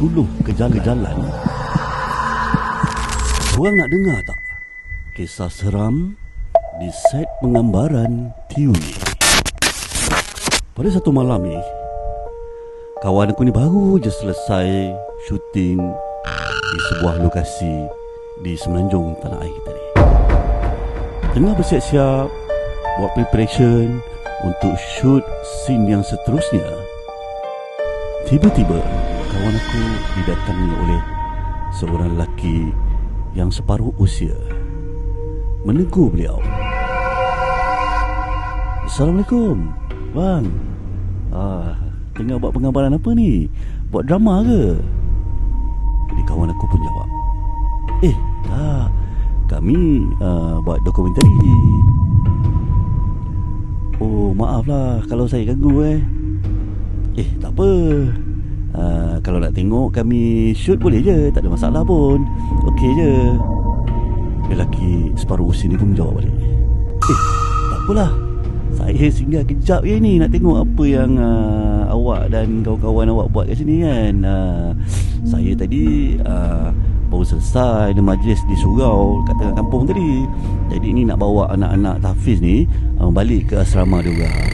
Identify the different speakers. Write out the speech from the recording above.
Speaker 1: bersuluh ke jalan. Korang nak dengar tak kisah seram di set penggambaran Tiwi? Pada satu malam ni, kawan aku ni baru je selesai syuting di sebuah lokasi di Semenanjung, tanah air kita ni. Tengah bersiap-siap buat preparation untuk shoot scene yang seterusnya, tiba-tiba kawan aku didatangi oleh seorang lelaki yang separuh usia. Menegur beliau, "Assalamualaikum, bang. Tengah buat penggambaran apa ni? Buat drama ke?" Jadi kawan aku pun jawab, tak, kami buat dokumentari." "Oh, maaf lah kalau saya ganggu tak apa. Kalau nak tengok kami shoot boleh je, tak ada masalah pun. Okey je." Lelaki separuh usia ni pun menjawab balik, "Tak apalah, saya singgah kejap je ni nak tengok apa yang awak dan kawan-kawan awak buat kat sini kan. Saya tadi baru selesai ada majlis di surau kat tengah kampung tadi. Jadi ni nak bawa anak-anak tahfiz ni balik ke asrama dia orang."